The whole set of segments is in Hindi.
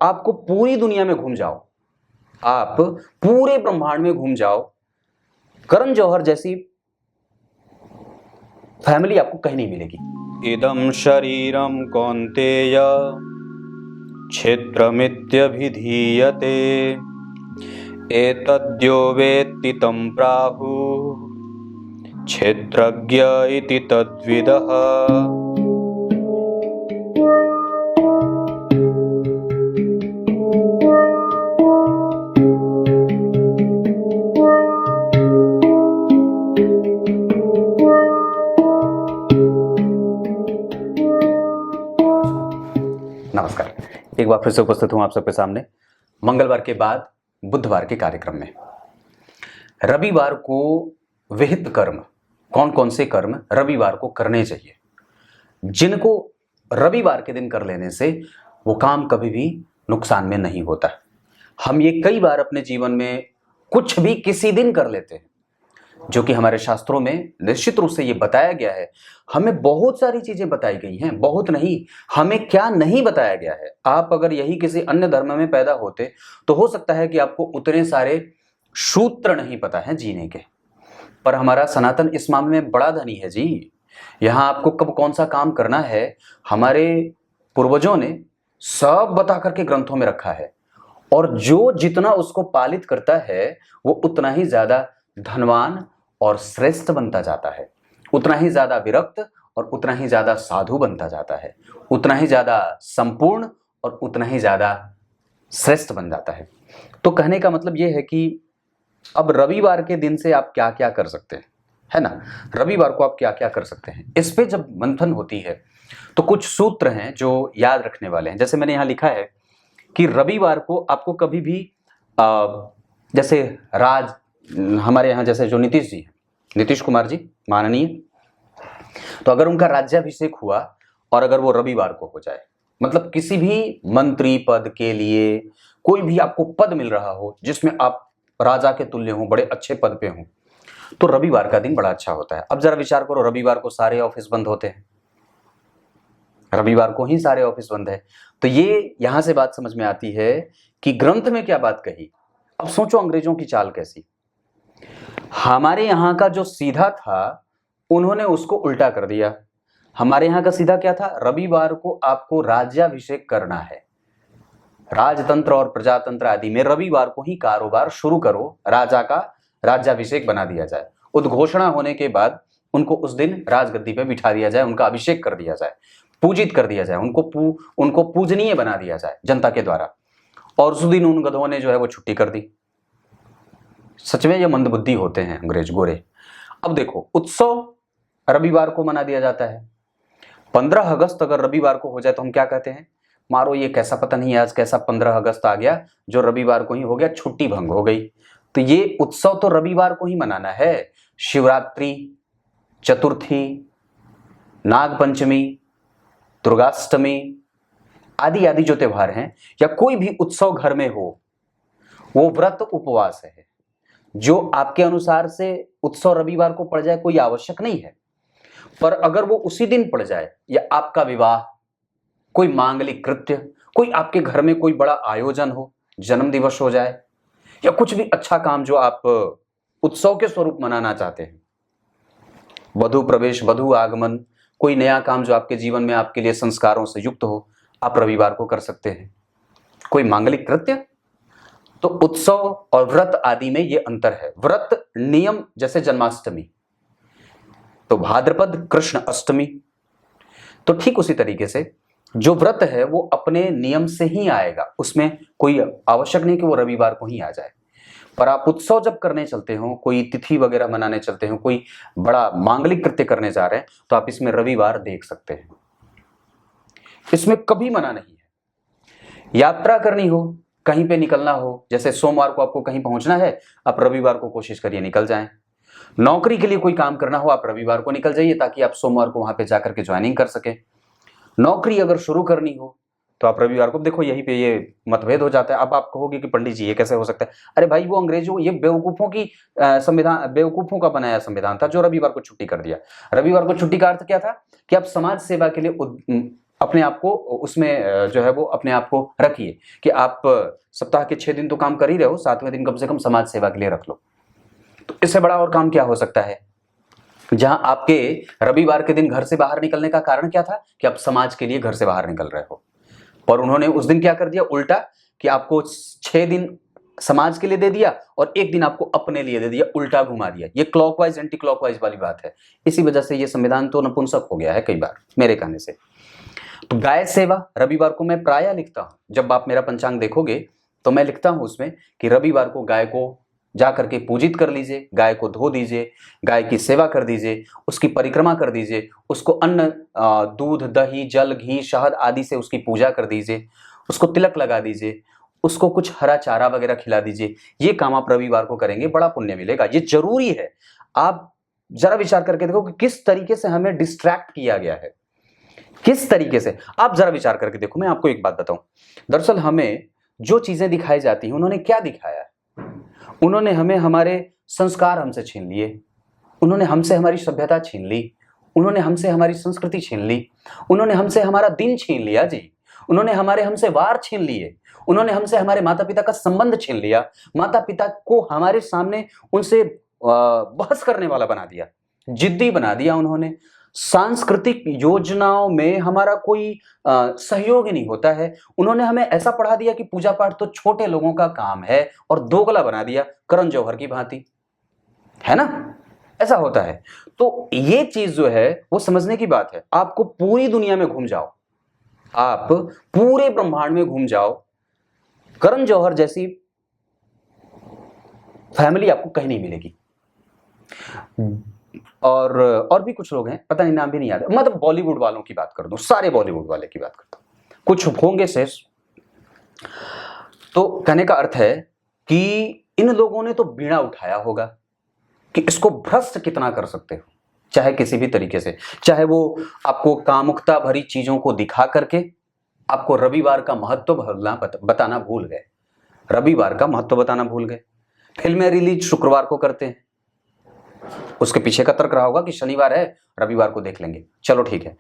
आपको पूरी दुनिया में घूम जाओ, आप पूरे ब्रह्मांड में घूम जाओ, करण जौहर जैसी फैमिली आपको कहीं नहीं मिलेगी। इदं शरीरं कौन्तेय क्षेत्रमित्यभिधीयते एतद्यो वेत्ति तं प्राहुः क्षेत्रज्ञ इति तद्विदः। नमस्कार, एक बार फिर से उपस्थित हूं आप सबके सामने मंगलवार के बाद बुधवार के कार्यक्रम में। रविवार को विहित कर्म, कौन कौन से कर्म रविवार को करने चाहिए, जिनको रविवार के दिन कर लेने से वो काम कभी भी नुकसान में नहीं होता। हम ये कई बार अपने जीवन में कुछ भी किसी दिन कर लेते हैं, जो कि हमारे शास्त्रों में निश्चित रूप से ये बताया गया है। हमें बहुत सारी चीजें बताई गई हैं, बहुत नहीं, हमें क्या नहीं बताया गया है। आप अगर यही किसी अन्य धर्म में पैदा होते तो हो सकता है कि आपको उतने सारे सूत्र नहीं पता है जीने के, पर हमारा सनातन इस मामले में बड़ा धनी है जी। यहाँ आपको कब कौन सा काम करना है हमारे पूर्वजों ने सब बता करके ग्रंथों में रखा है, और जो जितना उसको पालित करता है वो उतना ही ज्यादा धनवान और श्रेष्ठ बनता जाता है, उतना ही ज्यादा विरक्त और उतना ही ज्यादा साधु बनता जाता है, उतना ही ज्यादा संपूर्ण और उतना ही ज्यादा श्रेष्ठ बन जाता है। तो कहने का मतलब यह है कि अब रविवार के दिन से आप क्या क्या कर सकते हैं, है ना। रविवार को आप क्या क्या कर सकते हैं, इस पे जब मंथन होती है तो कुछ सूत्र हैं जो याद रखने वाले हैं। जैसे मैंने यहाँ लिखा है कि रविवार को आपको कभी भी जैसे हमारे यहाँ जैसे जो नीतीश जी हैं, नीतीश कुमार जी माननीय, तो अगर उनका राज्याभिषेक हुआ और अगर वो रविवार को हो जाए, मतलब किसी भी मंत्री पद के लिए कोई भी आपको पद मिल रहा हो जिसमें आप राजा के तुल्य हो, बड़े अच्छे पद पे हो, तो रविवार का दिन बड़ा अच्छा होता है। अब जरा विचार करो, रविवार को सारे ऑफिस बंद होते हैं, रविवार को ही सारे ऑफिस बंद है, तो ये यहां से बात समझ में आती है कि ग्रंथ में क्या बात कही। अब सोचो अंग्रेजों की चाल कैसी। हमारे यहाँ का जो सीधा था उन्होंने उसको उल्टा कर दिया। हमारे यहाँ का सीधा क्या था, रविवार को आपको राज्याभिषेक करना है, राजतंत्र और प्रजातंत्र आदि में रविवार को ही कारोबार शुरू करो, राजा का राज्याभिषेक बना दिया जाए, उद्घोषणा होने के बाद उनको उस दिन राजगद्दी पे बिठा दिया जाए, उनका अभिषेक कर दिया जाए, पूजित कर दिया जाए, उनको पूजनीय बना दिया जाए जनता के द्वारा, और उस दिन उन गधों ने जो है वो छुट्टी कर दी। सच में ये मंदबुद्धि होते हैं अंग्रेज गोरे। अब देखो, उत्सव रविवार को मना दिया जाता है। 15 अगस्त अगर रविवार को हो जाए तो हम क्या कहते हैं, मारो ये कैसा पता नहीं आज कैसा 15 अगस्त आ गया जो रविवार को ही हो गया, छुट्टी भंग हो गई। तो ये उत्सव तो रविवार को ही मनाना है। शिवरात्रि, चतुर्थी, नागपंचमी, दुर्गाष्टमी आदि आदि जो त्योहार हैं या कोई भी उत्सव घर में हो, वो व्रत उपवास है। जो आपके अनुसार से उत्सव रविवार को पड़ जाए कोई आवश्यक नहीं है, पर अगर वो उसी दिन पड़ जाए, या आपका विवाह, कोई मांगलिक कृत्य, कोई आपके घर में कोई बड़ा आयोजन हो, जन्म दिवस हो जाए, या कुछ भी अच्छा काम जो आप उत्सव के स्वरूप मनाना चाहते हैं, वधु प्रवेश, वधु आगमन, कोई नया काम जो आपके जीवन में आपके लिए संस्कारों से युक्त हो, आप रविवार को कर सकते हैं। कोई मांगलिक कृत्य, तो उत्सव और व्रत आदि में ये अंतर है। व्रत नियम, जैसे जन्माष्टमी तो भाद्रपद कृष्ण अष्टमी, तो ठीक उसी तरीके से जो व्रत है वो अपने नियम से ही आएगा, उसमें कोई आवश्यक नहीं कि वो रविवार को ही आ जाए। पर आप उत्सव जब करने चलते हो, कोई तिथि वगैरह मनाने चलते हो, कोई बड़ा मांगलिक कृत्य करने जा रहे हैं, तो आप इसमें रविवार देख सकते हैं, इसमें कभी मना नहीं है। यात्रा करनी हो, कहीं पे निकलना हो, जैसे सोमवार को आपको कहीं पहुंचना है, आप रविवार को कोशिश करिए निकल जाएं। नौकरी के लिए कोई काम करना हो, आप रविवार को निकल जाइए ताकि आप सोमवार को वहां पे जाकर के ज्वाइनिंग कर सके। नौकरी अगर शुरू करनी हो तो आप रविवार को, देखो यहीं पे ये मतभेद हो जाता है। अब आप कहोगे कि पंडित जी ये कैसे हो सकता है, अरे भाई वो अंग्रेजों, ये बेवकूफों की संविधान, बेवकूफों का बनाया संविधान था जो रविवार को छुट्टी कर दिया। रविवार को छुट्टी का अर्थ क्या था कि आप समाज सेवा के लिए अपने आप को उसमें जो है वो अपने आप को रखिए कि आप सप्ताह के 6 दिन तो काम कर ही रहे हो, 7वें दिन कम से कम समाज सेवा के लिए रख लो। तो इससे बड़ा और काम क्या हो सकता है? जहां आपके रविवार के दिन घर से बाहर निकलने का कारण क्या था कि आप समाज के लिए घर से बाहर निकल रहे हो, और उन्होंने उस दिन क्या कर दिया उल्टा, कि आपको 6 दिन समाज के लिए दे दिया और 1 दिन आपको अपने लिए दे दिया, उल्टा घुमा दिया। ये क्लॉकवाइज एंटी क्लॉकवाइज वाली बात है। इसी वजह से ये संविधान तो नपुंसक हो गया है कई बार मेरे कहने से। तो गाय सेवा रविवार को मैं प्रायः लिखता हूं। जब आप मेरा पंचांग देखोगे तो मैं लिखता हूं उसमें कि रविवार को गाय को जा करके पूजित कर लीजिए, गाय को धो दीजिए, गाय की सेवा कर दीजिए, उसकी परिक्रमा कर दीजिए, उसको अन्न, दूध, दही, जल, घी, शहद आदि से उसकी पूजा कर दीजिए, उसको तिलक लगा दीजिए, उसको कुछ हरा चारा वगैरह खिला दीजिए। ये काम आप रविवार को करेंगे, बड़ा पुण्य मिलेगा। ये जरूरी है। आप जरा विचार करके देखो कि किस तरीके से हमें डिस्ट्रैक्ट किया गया है, किस तरीके से। आप जरा विचार करके देखो। मैं आपको एक बात बताऊं, दरअसल हमें जो चीजें दिखाई जाती हैं, उन्होंने क्या दिखाया? उन्होंने हमें हमारे संस्कार हमसे छीन लिए, उन्होंने हमसे हमारी सभ्यता छीन ली, उन्होंने हमसे हमारी संस्कृति छीन ली, उन्होंने हमसे हमारा दिन छीन लिया जी, उन्होंने हमसे वार छीन लिए, उन्होंने हमसे हमारे माता पिता का संबंध छीन लिया, माता पिता को हमारे सामने उनसे बहस करने वाला बना दिया, जिद्दी बना दिया उन्होंने। सांस्कृतिक योजनाओं में हमारा कोई सहयोग ही नहीं होता है। उन्होंने हमें ऐसा पढ़ा दिया कि पूजा पाठ तो छोटे लोगों का काम है, और दोगला बना दिया करण जौहर की भांति, है ना? ऐसा होता है। तो ये चीज जो है वो समझने की बात है। आपको पूरी दुनिया में घूम जाओ, आप पूरे ब्रह्मांड में घूम जाओ, करण जौहर जैसी फैमिली आपको कहीं नहीं मिलेगी। और भी कुछ लोग हैं, पता नहीं नाम भी नहीं याद है। मतलब बॉलीवुड वालों की बात कर दूं, सारे बॉलीवुड वाले की बात करता हूं, कुछ होंगे शेष। तो कहने का अर्थ है कि इन लोगों ने तो बीड़ा उठाया होगा कि इसको भ्रष्ट कितना कर सकते हो, चाहे किसी भी तरीके से। चाहे वो आपको कामुकता भरी चीजों को दिखा करके आपको रविवार का महत्व बताना भूल गए, रविवार का महत्व बताना भूल गए। फिल्में रिलीज शुक्रवार को करते हैं, उसके पीछे का तर्क रहा होगा कि शनिवार है, रविवार को देख लेंगे, चलो ठीक है।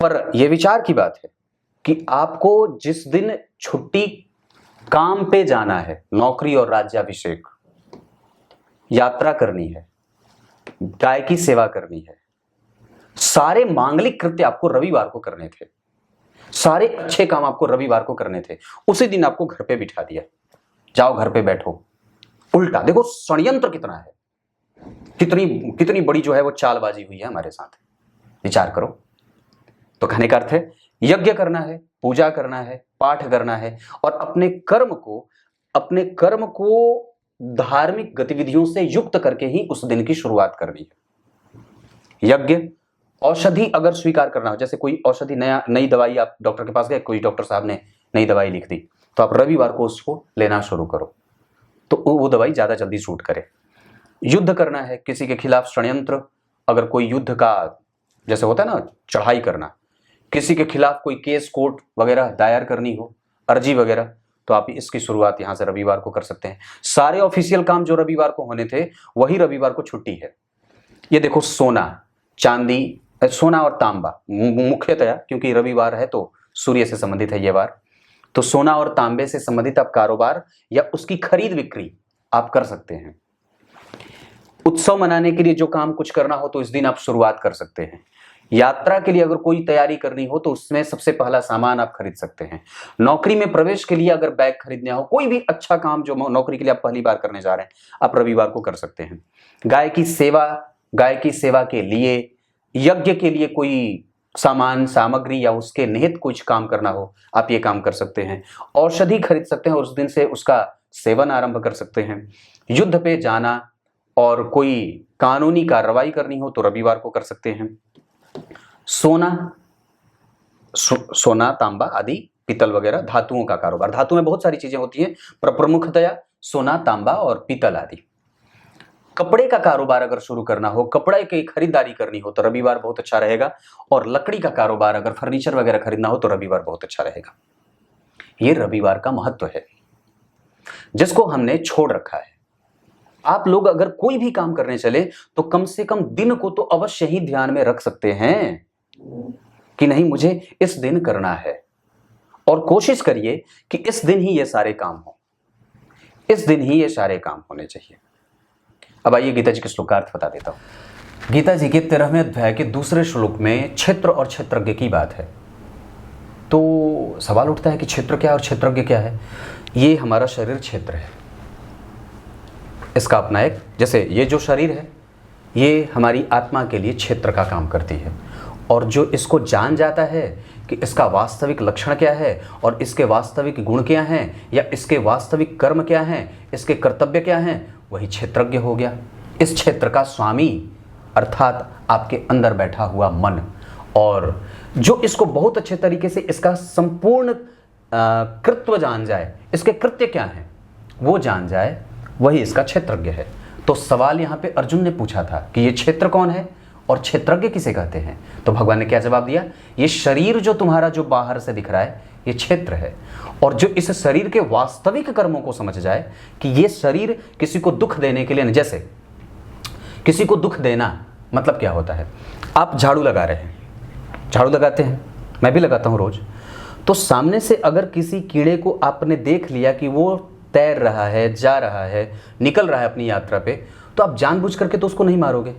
पर यह विचार की बात है कि आपको जिस दिन छुट्टी, काम पे जाना है, नौकरी और राज्याभिषेक, यात्रा करनी है, गाय की सेवा करनी है, सारे मांगलिक कृत्य आपको रविवार को करने थे, सारे अच्छे काम आपको रविवार को करने थे, उसी दिन आपको घर पे बिठा दिया, जाओ घर पे बैठो। उल्टा देखो षड्यंत्र कितना है, कितनी बड़ी जो है वो चालबाजी हुई है हमारे साथ, विचार करो। तो कहने का अर्थ है यज्ञ करना है, पूजा करना है, पाठ करना है, और अपने कर्म को धार्मिक गतिविधियों से युक्त करके ही उस दिन की शुरुआत करनी है। यज्ञ, औषधि अगर स्वीकार करना हो, जैसे कोई औषधि नई दवाई, आप डॉक्टर के पास गए, कोई डॉक्टर साहब ने नई दवाई लिख दी, तो आप रविवार को उसको लेना शुरू करो, तो वो दवाई ज्यादा जल्दी सूट करे। युद्ध करना है, किसी के खिलाफ षड्यंत्र, अगर कोई युद्ध का जैसे होता है ना चढ़ाई करना, किसी के खिलाफ कोई केस कोर्ट वगैरह दायर करनी हो, अर्जी वगैरह, तो आप इसकी शुरुआत यहां से रविवार को कर सकते हैं। सारे ऑफिशियल काम जो रविवार को होने थे वही रविवार को छुट्टी है। ये देखो सोना, चांदी, सोना और तांबा मुख्यतया, क्योंकि रविवार है तो सूर्य से संबंधित है ये वार, तो सोना और तांबे से संबंधित आप कारोबार या उसकी खरीद बिक्री आप कर सकते हैं। उत्सव मनाने के लिए जो काम कुछ करना हो तो इस दिन आप शुरुआत कर सकते हैं। यात्रा के लिए अगर कोई तैयारी करनी हो तो उसमें सबसे पहला सामान आप खरीद सकते हैं। नौकरी में प्रवेश के लिए अगर बैग खरीदना हो, कोई भी अच्छा काम जो नौकरी के लिए आप पहली बार करने जा रहे हैं, आप रविवार को कर सकते हैं। गाय की सेवा के लिए, यज्ञ के लिए कोई सामान सामग्री या उसके निहित कुछ काम करना हो, आप ये काम कर सकते हैं। औषधि खरीद सकते हैं और उस दिन से उसका सेवन आरंभ कर सकते हैं। युद्ध पे जाना और कोई कानूनी कार्रवाई करनी हो तो रविवार को कर सकते हैं। सोना तांबा आदि, पीतल वगैरह, धातुओं का कारोबार, धातु में बहुत सारी चीजें होती हैं पर प्रमुखतया सोना, तांबा और पीतल आदि। कपड़े का कारोबार अगर शुरू करना हो, कपड़े की खरीदारी करनी हो तो रविवार बहुत अच्छा रहेगा। और लकड़ी का कारोबार, अगर फर्नीचर वगैरह खरीदना हो तो रविवार बहुत अच्छा रहेगा। ये रविवार का महत्व है जिसको हमने छोड़ रखा है। आप लोग अगर कोई भी काम करने चले तो कम से कम दिन को तो अवश्य ही ध्यान में रख सकते हैं कि नहीं मुझे इस दिन करना है, और कोशिश करिए कि इस दिन ही ये सारे काम हो, इस दिन ही ये सारे काम होने चाहिए। अब आइए गीता जी के श्लोकार्थ बता देता हूं। गीता जी के 13वें अध्याय के दूसरे श्लोक में क्षेत्र और क्षेत्रज्ञ की बात है। तो सवाल उठता है कि क्षेत्र क्या और क्षेत्रज्ञ क्या है। ये हमारा शरीर क्षेत्र है, इसका अपना एक, जैसे ये जो शरीर है ये हमारी आत्मा के लिए क्षेत्र का काम करती है, और जो इसको जान जाता है कि इसका वास्तविक लक्षण क्या है और इसके वास्तविक गुण क्या हैं या इसके वास्तविक कर्म क्या हैं, इसके कर्तव्य क्या हैं, वही क्षेत्रज्ञ हो गया। इस क्षेत्र का स्वामी अर्थात आपके अंदर बैठा हुआ मन, और जो इसको बहुत अच्छे तरीके से इसका संपूर्ण कृत्व जान जाए, इसके कृत्य क्या हैं वो जान जाए, वही इसका क्षेत्रज्ञ है। तो सवाल यहाँ पे अर्जुन ने पूछा था कि ये क्षेत्र कौन है और क्षेत्रज्ञ किसे कहते हैं। तो भगवान ने क्या जवाब दिया, ये शरीर जो तुम्हारा जो बाहर से दिख रहा है ये क्षेत्र है, और जो इस शरीर के वास्तविक कर्मों को समझ जाए कि ये शरीर किसी को दुख देने के लिए नहीं, जैसे किसी को दुख देना मतलब क्या होता है, आप झाड़ू लगा रहे हैं, झाड़ू लगाते हैं, मैं भी लगाता हूँ रोज, तो सामने से अगर किसी कीड़े को आपने देख लिया कि वो तैर रहा है, जा रहा है, निकल रहा है अपनी यात्रा पे, तो आप जानबूझ करके तो उसको नहीं मारोगे।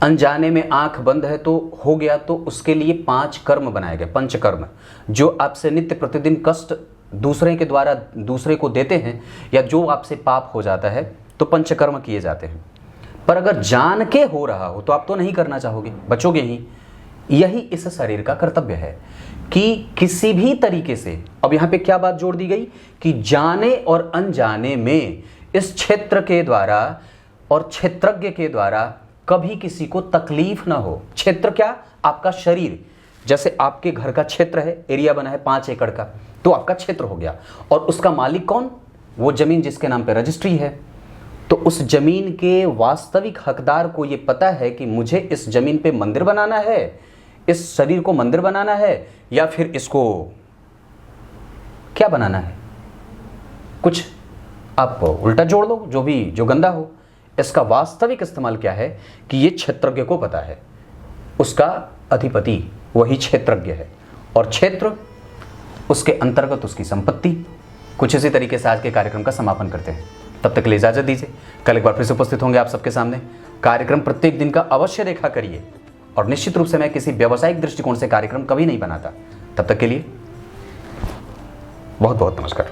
अनजाने में आंख बंद है तो हो गया, तो उसके लिए 5 कर्म बनाए गए, पंचकर्म, जो आपसे नित्य प्रतिदिन कष्ट दूसरे के द्वारा दूसरे को देते हैं या जो आपसे पाप हो जाता है, तो पंचकर्म किए जाते हैं। पर अगर जान के हो रहा हो तो आप तो नहीं करना चाहोगे, बचोगे ही। यही इस शरीर का कर्तव्य है कि किसी भी तरीके से, अब यहाँ पे क्या बात जोड़ दी गई कि जाने और अनजाने में इस क्षेत्र के द्वारा और क्षेत्रज्ञ के द्वारा कभी किसी को तकलीफ ना हो। क्षेत्र क्या, आपका शरीर, जैसे आपके घर का क्षेत्र है, एरिया बना है 5 एकड़ का, तो आपका क्षेत्र हो गया, और उसका मालिक कौन, वो जमीन जिसके नाम पे रजिस्ट्री है। तो उस जमीन के वास्तविक हकदार को ये पता है कि मुझे इस जमीन पे मंदिर बनाना है, इस शरीर को मंदिर बनाना है, या फिर इसको क्या बनाना है, कुछ आप उल्टा जोड़ लो, जो भी जो गंदा हो। इसका वास्तविक इस्तेमाल क्या है कि ये क्षेत्रज्ञ को पता है, उसका अधिपति वही क्षेत्रज्ञ है, और क्षेत्र उसके अंतर्गत उसकी संपत्ति। कुछ इसी तरीके से आज के कार्यक्रम का समापन करते हैं। तब तक के लिए इजाजत दीजिए, कल एक बार फिर से उपस्थित होंगे आप सबके सामने। कार्यक्रम प्रत्येक दिन का अवश्य देखा करिए, और निश्चित रूप से मैं किसी व्यावसायिक दृष्टिकोण से कार्यक्रम कभी नहीं बनाता। तब तक के लिए बहुत बहुत नमस्कार।